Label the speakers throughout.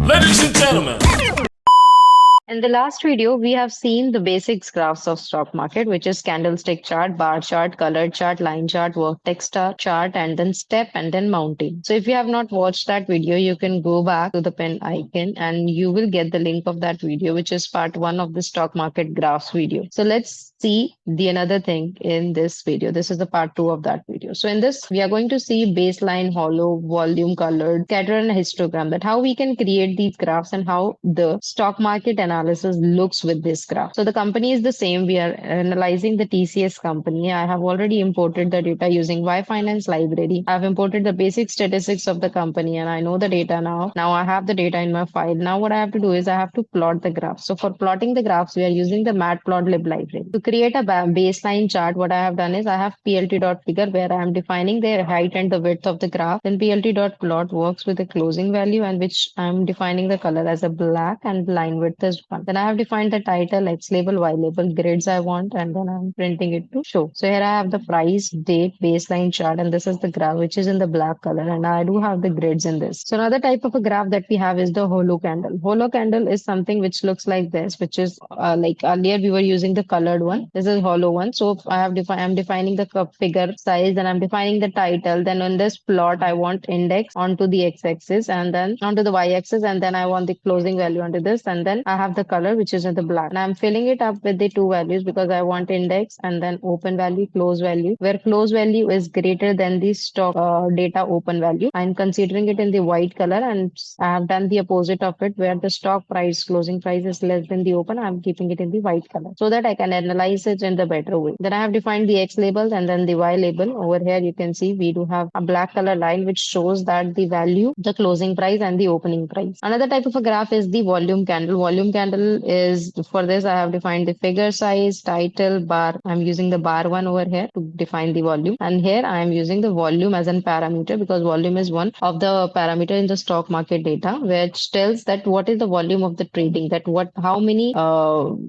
Speaker 1: Ladies and gentlemen.
Speaker 2: In the last video, we have seen the basics graphs of stock market, which is candlestick chart, bar chart, color chart, line chart, vertex chart, and then step and then mountain. So if you have not watched that video, you can go back to the pen icon and you will get the link of that video, which is part 1 of the stock market graphs video. So let's see the another thing in this video. This is the part 2 of that video. So in this, we are going to see baseline, hollow, volume, colored, scatter, and histogram, that how we can create these graphs and how the stock market analysis looks with this graph. So the company is the same. We are analyzing the TCS company. I have already imported the data using yfinance library. I have imported the basic statistics of the company and I know the data now. Now I have the data in my file. Now what I have to do is I have to plot the graph. So for plotting the graphs, we are using the Matplotlib library. To create a baseline chart, what I have done is I have plt.figure where I am defining the height and the width of the graph. Then plt.plot works with the closing value and which I am defining the color as a black and line width as 1. Then I have defined the title, X label, Y label, grids I want, and then I'm printing it to show. So here I have the price, date, baseline chart, and this is the graph, which is in the black color, and I do have the grids in this. So another type of a graph that we have is the hollow candle. Hollow candle is something which looks like this, which is like earlier we were using the colored one. This is hollow one. So I'm defining the figure size and I'm defining the title. Then on this plot, I want index onto the x-axis and then onto the y-axis, and then I want the closing value onto this, and then I have the color which is in the black, and I'm filling it up with the two values because I want index and then open value, close value, where close value is greater than the stock data open value. I'm considering it in the white color, and I have done the opposite of it where the stock price closing price is less than the open. I'm keeping it in the white color so that I can analyze it in the better way. Then I have defined the X label and then the Y label. Over here you can see we do have a black color line which shows that the value, the closing price and the opening price. Another type of a graph is the volume candle. Volume candle is, for this I have defined the figure size, title, bar. I'm using the bar one over here to define the volume, and here I am using the volume as an parameter because volume is one of the parameter in the stock market data which tells that what is the volume of the trading, that how many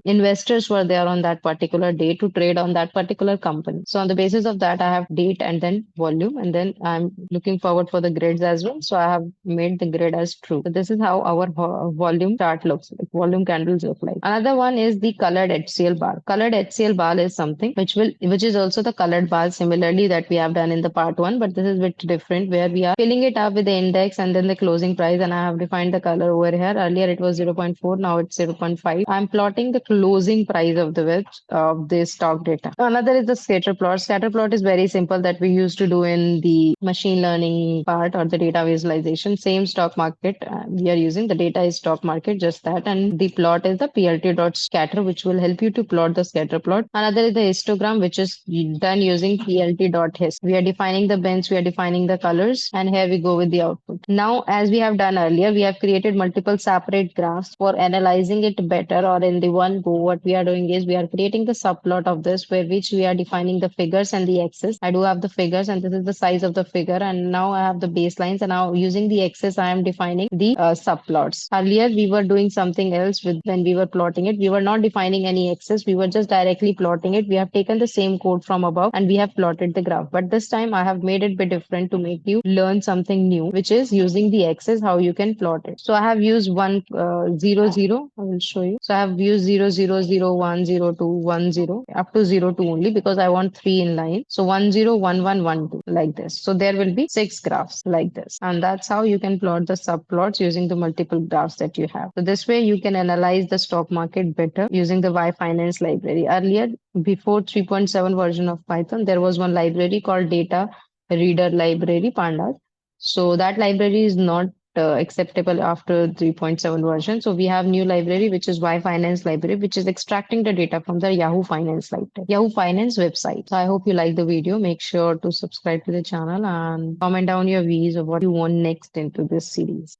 Speaker 2: investors were there on that particular day to trade on that particular company. So on the basis of that I have date and then volume, and then I'm looking forward for the grids as well. So I have made the grid as true. So this is how our volume chart looks like, volume candles look like. Another one is the colored HCL bar. Colored HCL bar is something which is also the colored bar similarly that we have done in the part 1, but this is a bit different where we are filling it up with the index and then the closing price, and I have defined the color over here. Earlier it was 0.4, now it's 0.5. I'm plotting the closing price of the stock data. Another is the scatter plot. Scatter plot is very simple that we used to do in the machine learning part or the data visualization. Same stock market we are using. The data is stock market, just that, and the plot is the plt.scatter, which will help you to plot the scatter plot. Another is the histogram, which is done using plt.hist. We are defining the bins, we are defining the colors, and here we go with the output. Now, as we have done earlier, we have created multiple separate graphs for analyzing it better, or in the one go. What we are doing is we are creating the subplot of this, where which we are defining the figures and the axis. I do have the figures, and this is the size of the figure, and now I have the baselines, and now using the axis, I am defining the subplots. Earlier, we were doing something else when we were plotting it. We were not defining any axis. We were just directly plotting it. We have taken the same code from above and we have plotted the graph. But this time I have made it a bit different to make you learn something new, which is using the axis, how you can plot it. So I have used 0, 0. I will show you. So I have used 0, 0, 0, 1, 0, 2, 1, 0 up to 0, 2 only because I want 3 in line. So 1, 0, 1, 1, 1, 2 like this. So there will be 6 graphs like this. And that's how you can plot the subplots using the multiple graphs that you have. So this way you can analyze the stock market better using the yfinance library. Earlier, before 3.7 version of Python, there was one library called data reader library, pandas. So that library is not acceptable after 3.7 version. So we have new library, which is yfinance library, which is extracting the data from the Yahoo Finance library, Yahoo Finance website. So I hope you like the video. Make sure to subscribe to the channel and comment down your views of what you want next into this series.